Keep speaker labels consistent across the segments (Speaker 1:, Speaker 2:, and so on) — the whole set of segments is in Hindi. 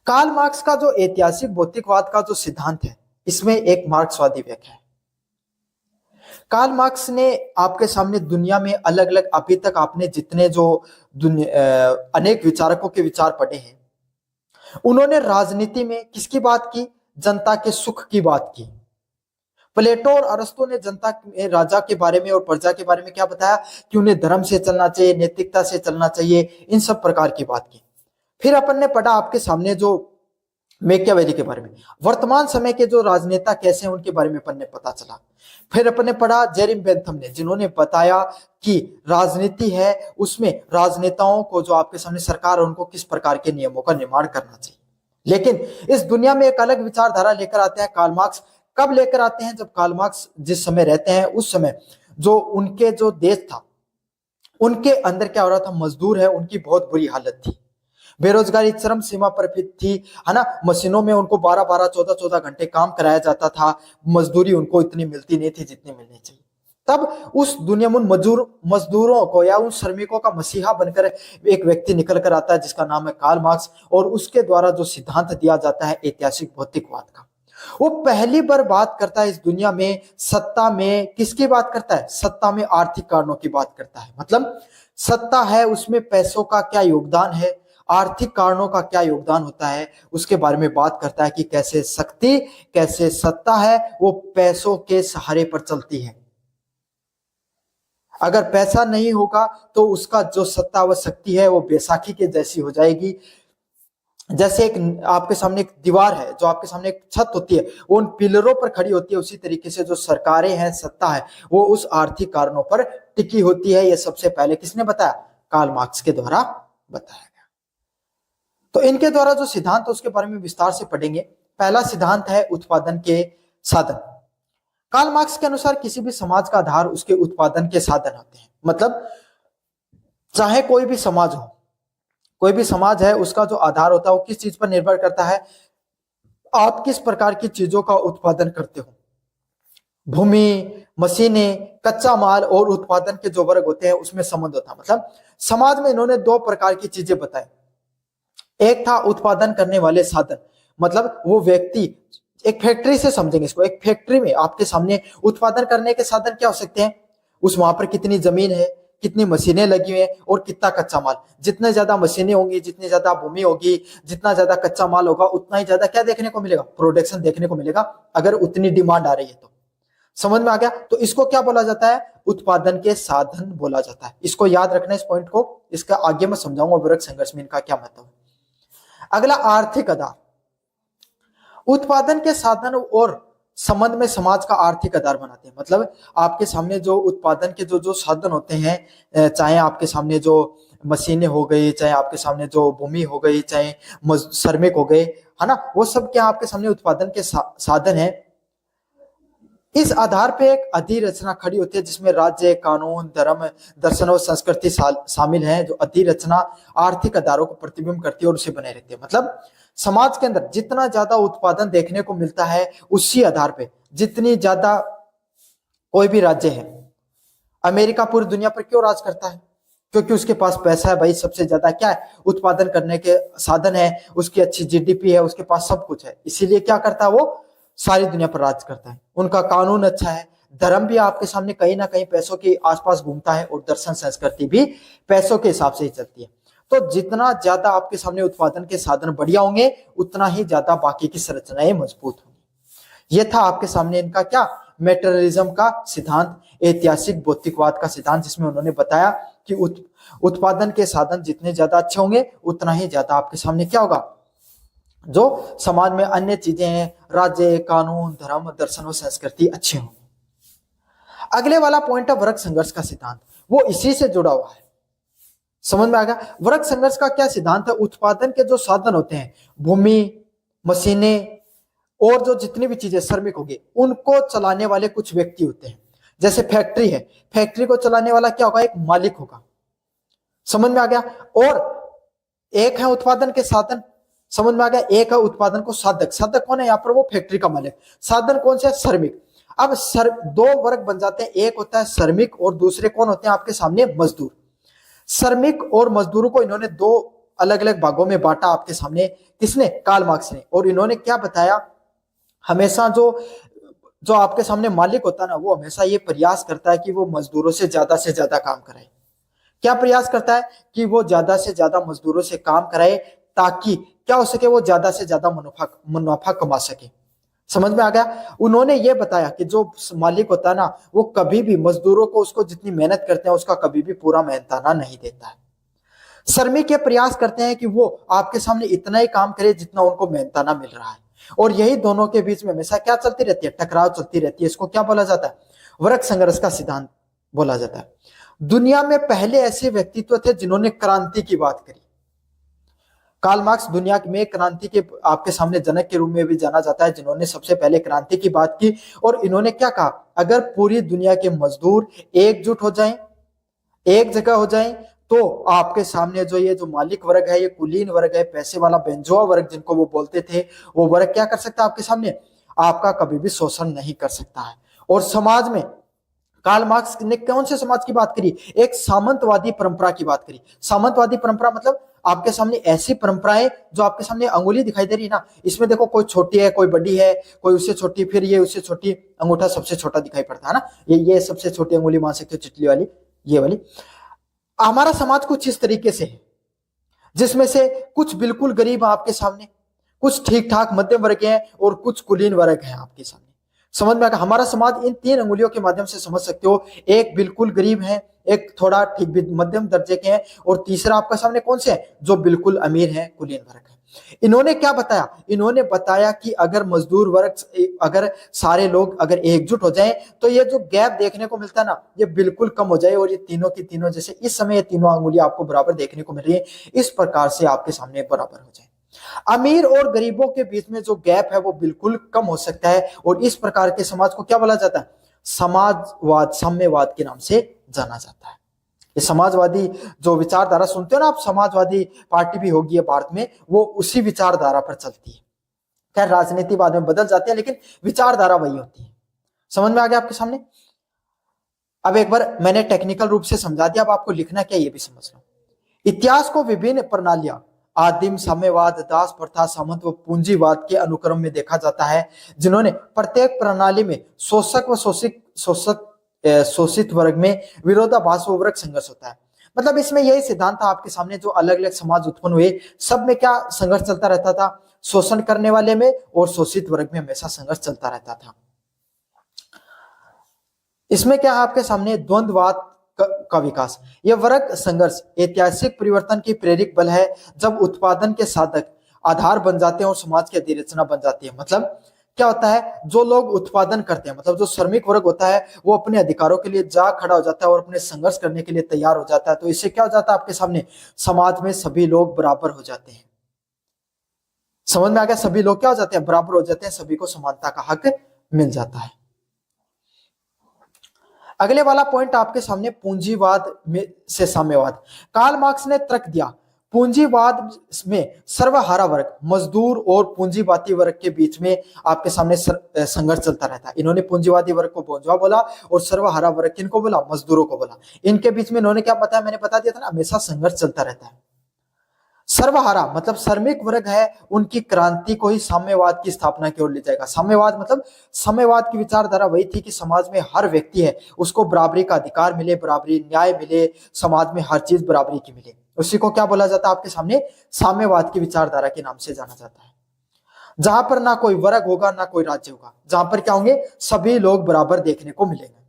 Speaker 1: कार्ल मार्क्स का जो ऐतिहासिक भौतिकवाद का जो सिद्धांत है, इसमें एक मार्क्सवादी व्याख्या है। कार्ल मार्क्स ने आपके सामने दुनिया में अलग अलग, अभी तक आपने जितने जो अनेक विचारकों के विचार पढ़े हैं, उन्होंने राजनीति में किसकी बात की? जनता के सुख की बात की। प्लेटो और अरस्तु ने जनता, राजा के बारे में और प्रजा के बारे में क्या बताया कि उन्हें धर्म से चलना चाहिए, नैतिकता से चलना चाहिए, इन सब प्रकार की बात की। फिर अपन ने पढ़ा आपके सामने जो मैकियावेली के बारे में, वर्तमान समय के जो राजनेता कैसे हैं उनके बारे में अपन ने पता चला। फिर अपन ने पढ़ा जेरेमी बेंथम ने, जिन्होंने बताया कि राजनीति है उसमें राजनेताओं को, जो आपके सामने सरकार है, उनको किस प्रकार के नियमों का निर्माण करना चाहिए। लेकिन इस दुनिया में एक अलग विचारधारा लेकर आते हैं कार्ल मार्क्स। कब लेकर आते हैं? जब कार्ल मार्क्स जिस समय रहते हैं, उस समय जो उनके जो देश था, उनके अंदर क्या हो रहा था? मजदूर है, उनकी बहुत बुरी हालत थी, बेरोजगारी चरम सीमा पर थी, है ना। मशीनों में उनको 12-12, 14-14 घंटे काम कराया जाता था, मजदूरी उनको इतनी मिलती नहीं थी जितनी मिलनी चाहिए। तब उस दुनिया में मजदूरों को या उन श्रमिकों का मसीहा बनकर एक व्यक्ति निकल कर आता है, जिसका नाम है कार्ल मार्क्स, और उसके द्वारा जो सिद्धांत दिया जाता है ऐतिहासिक भौतिकवाद का, वो पहली बार बात करता है इस दुनिया में सत्ता में। किसकी बात करता है? सत्ता में आर्थिक कारणों की बात करता है। मतलब सत्ता है, उसमें पैसों का क्या योगदान है, आर्थिक कारणों का क्या योगदान होता है, उसके बारे में बात करता है कि कैसे शक्ति, कैसे सत्ता है वो पैसों के सहारे पर चलती है। अगर पैसा नहीं होगा तो उसका जो सत्ता व शक्ति है वो बैसाखी के जैसी हो जाएगी। जैसे एक आपके सामने एक दीवार है, जो आपके सामने एक छत होती है, वो उन पिलरों पर खड़ी होती है, उसी तरीके से जो सरकारें हैं, सत्ता है, वो उस आर्थिक कारणों पर टिकी होती है। ये सबसे पहले किसने बताया? कार्ल मार्क्स के द्वारा बताया गया। तो इनके द्वारा जो सिद्धांत है उसके बारे में विस्तार से पढ़ेंगे। पहला सिद्धांत है उत्पादन के साधन। कार्ल मार्क्स के अनुसार किसी भी समाज का आधार उसके उत्पादन के साधन होते हैं। मतलब चाहे कोई भी समाज हो, कोई भी समाज है, उसका जो आधार होता है वो किस चीज पर निर्भर करता है? आप किस प्रकार की चीजों का उत्पादन करते हो। भूमि, मशीनें, कच्चा माल और उत्पादन के जो वर्ग होते हैं उसमें संबंध होता है। मतलब समाज में इन्होंने दो प्रकार की चीजें बताई। एक था उत्पादन करने वाले साधन, मतलब वो व्यक्ति, एक फैक्ट्री से समझेंगे इसको, एक फैक्ट्री में आपके सामने उत्पादन करने के साधन क्या हो सकते हैं? उस वहां पर कितनी जमीन है, कितनी मशीनें लगी हुई है और कितना कच्चा माल। जितने ज्यादा मशीनें होंगी, जितनी ज्यादा भूमि होगी, जितना ज्यादा कच्चा माल होगा, उतना ही ज्यादा क्या देखने को मिलेगा? प्रोडक्शन देखने को मिलेगा, अगर उतनी डिमांड आ रही है तो। समझ में आ गया? तो इसको क्या बोला जाता है? उत्पादन के साधन बोला जाता है। इसको याद रखना, इस पॉइंट को। इसका आगे मैं समझाऊंगा वर्ग संघर्ष में इनका क्या मतलब है। अगला आर्थिक आधार। उत्पादन के साधन और संबंध में समाज का आर्थिक आधार बनाते हैं। मतलब आपके सामने जो उत्पादन के जो जो साधन होते हैं, चाहे आपके सामने जो मशीनें हो गई, चाहे आपके सामने जो भूमि हो गई, चाहे श्रमिक हो गए, है ना, वो सब क्या आपके सामने उत्पादन के साधन है। इस आधार पे एक अधिरचना खड़ी होती है, जिसमें राज्य, कानून, धर्म, दर्शन और संस्कृति शामिल है। जो अधिरचना आर्थिक आधारों को प्रतिबिंब करती है और उसे बनाए रहती है। मतलब समाज के अंदर जितना ज्यादा उत्पादन देखने को मिलता है, उसी आधार पे जितनी ज्यादा कोई भी राज्य है, अमेरिका पूरी दुनिया पर क्यों राज करता है? क्योंकि उसके पास पैसा है भाई, सबसे ज्यादा क्या है? उत्पादन करने के साधन है, उसकी अच्छी जीडीपी है, उसके पास सब कुछ है, इसीलिए क्या करता है वो? सारी दुनिया पर राज करता है। उनका कानून अच्छा है, धर्म भी आपके सामने कहीं ना कहीं पैसों के आसपास घूमता है, और दर्शन संस्कृति भी पैसों के हिसाब से ही चलती है। तो जितना ज्यादा आपके सामने उत्पादन के साधन बढ़िया होंगे, उतना ही ज्यादा बाकी की संरचनाएं मजबूत होंगी। यह था आपके सामने इनका क्या? मेटेरियलिज्म का सिद्धांत, ऐतिहासिक भौतिकवाद का सिद्धांत, जिसमें उन्होंने बताया कि उत्पादन के साधन जितने ज्यादा अच्छे होंगे, उतना ही ज्यादा आपके सामने क्या होगा? जो समाज में अन्य चीजें हैं, राज्य, कानून, धर्म, दर्शन और संस्कृति अच्छे होंगे। अगले वाला पॉइंट है वर्ग संघर्ष का सिद्धांत। वो इसी से जुड़ा हुआ है। समझ में आ गया? वर्ग संघर्ष का क्या सिद्धांत है? उत्पादन के जो साधन होते हैं, भूमि, मशीनें और जो जितनी भी चीजें, श्रमिक होंगे, उनको चलाने वाले कुछ व्यक्ति होते हैं। जैसे फैक्ट्री है, फैक्ट्री को चलाने वाला क्या होगा? एक मालिक होगा। समझ में आ गया? और एक है उत्पादन के साधन, समझ में आ गया? एक है उत्पादन को साधक। साधक कौन है यहाँ पर? वो फैक्ट्री का मालिक। साधन कौन से? श्रमिक। अब दो वर्ग बन जाते हैं, एक होता है श्रमिक और दूसरे कौन होते हैं आपके सामने? मजदूर। श्रमिक और मजदूरों को इन्होंने दो अलग अलग भागों में बांटा आपके सामने, किसने? कार्ल मार्क्स ने। और इन्होंने क्या बताया, हमेशा जो जो आपके सामने मालिक होता है ना, वो हमेशा ये प्रयास करता है कि वो मजदूरों से ज्यादा काम कराए। क्या प्रयास करता है? कि वो ज्यादा से ज्यादा मजदूरों से काम कराए, ताकि क्या हो सके, वो ज्यादा से ज्यादा मुनाफा कमा सके। समझ में आ गया? उन्होंने ये बताया कि जो मालिक होता है ना, वो कभी भी मजदूरों को उसको जितनी मेहनत करते हैं उसका कभी भी पूरा मेहनताना नहीं देता है। श्रमिक ये प्रयास करते हैं कि वो आपके सामने इतना ही काम करे जितना उनको मेहनताना मिल रहा है। और यही दोनों के बीच में हमेशा क्या चलती रहती है? टकराव चलती रहती है। इसको क्या बोला जाता है? वर्ग संघर्ष का सिद्धांत बोला जाता है। दुनिया में पहले ऐसे व्यक्तित्व थे जिन्होंने क्रांति की बात करी। कार्ल मार्क्स दुनिया में क्रांति के आपके सामने जनक के रूप में भी जाना जाता है, जिन्होंने सबसे पहले क्रांति की बात की। और इन्होंने क्या कहा? अगर पूरी दुनिया के मजदूर एकजुट हो जाएं, एक जगह हो जाएं, तो आपके सामने जो मालिक वर्ग है, ये कुलीन वर्ग है, पैसे वाला बेंजोआ वर्ग जिनको वो बोलते थे, वो वर्ग क्या कर सकता है आपके सामने? आपका कभी भी शोषण नहीं कर सकता है। और समाज में कार्ल मार्क्स ने कौन से समाज की बात करी? एक सामंतवादी परंपरा की बात करी। सामंतवादी परंपरा मतलब आपके सामने ऐसी परंपराएं जो आपके सामने अंगुली दिखाई दे रही है ना, इसमें देखो कोई छोटी है, कोई बड़ी है, कोई उससे छोटी, फिर ये उससे छोटी, अंगूठा सबसे छोटा दिखाई पड़ता है ना, ये सबसे छोटी अंगुली मान सकते हो, चिटली वाली, ये वाली। हमारा समाज कुछ इस तरीके से है, जिसमें से कुछ बिल्कुल गरीब आपके सामने, कुछ ठीक ठाक मध्यम वर्ग हैं, और कुछ कुलीन वर्ग हैं आपके सामने। समझ में आएगा? हमारा समाज इन 3 अंगुलियों के माध्यम से समझ सकते हो। एक बिल्कुल गरीब है, एक थोड़ा ठीक मध्यम दर्जे के हैं, और तीसरा आपका सामने कौन से है? जो बिल्कुल अमीर है, कुलीन वर्ग है। इन्होंने क्या बताया? इन्होंने बताया कि अगर मजदूर वर्ग, अगर सारे लोग अगर एकजुट हो जाएं, तो ये जो गैप देखने को मिलता है ना, ये बिल्कुल कम हो जाए, और ये तीनों की तीनों, जैसे इस समय ये तीनों अंगुलियां आपको बराबर देखने को मिल रही है, इस प्रकार से आपके सामने बराबर हो जाए। अमीर और गरीबों के बीच में जो गैप है वो बिल्कुल कम हो सकता है, और इस प्रकार के समाज को क्या बोला जाता है? समाजवाद, साम्यवाद के नाम से जाना जाता है। ये समाजवादी जो विचारधारा सुनते हो ना आप, समाजवादी पार्टी भी होगी भारत में, वो उसी विचारधारा पर चलती है। खैर राजनीति बाद में बदल जाती है, लेकिन विचारधारा वही होती है। समझ में आ गया आपके सामने? अब एक बार मैंने टेक्निकल रूप से समझा दिया, अब आपको लिखना क्या ये भी समझ लो। इतिहास को विभिन्न प्रणालियां, आदिम, साम्यवाद, दास प्रथा, सामंत व पूंजीवाद के अनुक्रम में देखा जाता है, जिन्होंने प्रत्येक प्रणाली में शोषक व शोषित वर्ग में विरोधाभास व वर्ग संघर्ष होता है। मतलब इसमें यही सिद्धांत था आपके सामने, जो अलग अलग समाज उत्पन्न हुए, सब में क्या संघर्ष चलता रहता था? शोषण करने वाले में और शोषित वर्ग में हमेशा संघर्ष चलता रहता था। इसमें क्या है आपके सामने? द्वंद्ववाद का विकास। यह वर्ग संघर्ष ऐतिहासिक परिवर्तन की प्रेरक बल है, जब उत्पादन के साधक आधार बन जाते हैं और समाज की अधिरचना बन जाती है। मतलब क्या होता है? जो लोग उत्पादन करते हैं, मतलब जो श्रमिक वर्ग होता है, वो अपने अधिकारों के लिए जा खड़ा हो जाता है और अपने संघर्ष करने के लिए तैयार हो जाता है। तो इससे क्या हो जाता है आपके सामने? समाज में सभी लोग बराबर हो जाते हैं। समझ में आ गया? सभी लोग क्या हो जाते हैं? बराबर हो जाते हैं, सभी को समानता का हक मिल जाता है। अगले वाला पॉइंट आपके सामने पूंजीवाद में से साम्यवाद। कार्ल मार्क्स ने तर्क दिया, पूंजीवाद में सर्वहारा वर्ग, मजदूर और पूंजीवादी वर्ग के बीच में आपके सामने संघर्ष चलता रहता है। इन्होंने पूंजीवादी वर्ग को बोंजवा बोला, और सर्वहारा वर्ग किनको बोला? मजदूरों को बोला। इनके बीच में इन्होंने क्या बताया? मैंने बता दिया था ना, हमेशा संघर्ष चलता रहता है। सर्वहारा मतलब श्रमिक वर्ग है, उनकी क्रांति को ही साम्यवाद की स्थापना की ओर ले जाएगा। साम्यवाद मतलब, साम्यवाद की विचारधारा वही थी कि समाज में हर व्यक्ति है उसको बराबरी का अधिकार मिले, बराबरी न्याय मिले, समाज में हर चीज बराबरी की मिले। उसी को क्या बोला जाता है आपके सामने? साम्यवाद की विचारधारा के नाम से जाना जाता है। जहां पर ना कोई वर्ग होगा, ना कोई राज्य होगा, जहां पर क्या होंगे? सभी लोग बराबर देखने को मिलेंगे।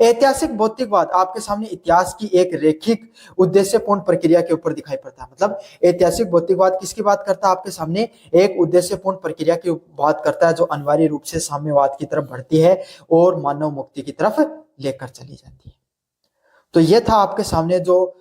Speaker 1: ऐतिहासिक भौतिकवाद आपके सामने इतिहास की एक रेखिक उद्देश्यपूर्ण प्रक्रिया के ऊपर दिखाई पड़ता है। मतलब ऐतिहासिक भौतिकवाद किसकी बात करता है? आपके सामने एक उद्देश्यपूर्ण प्रक्रिया की बात करता है, जो अनिवार्य रूप से साम्यवाद की तरफ बढ़ती है और मानव मुक्ति की तरफ लेकर चली जाती है। तो यह था आपके सामने जो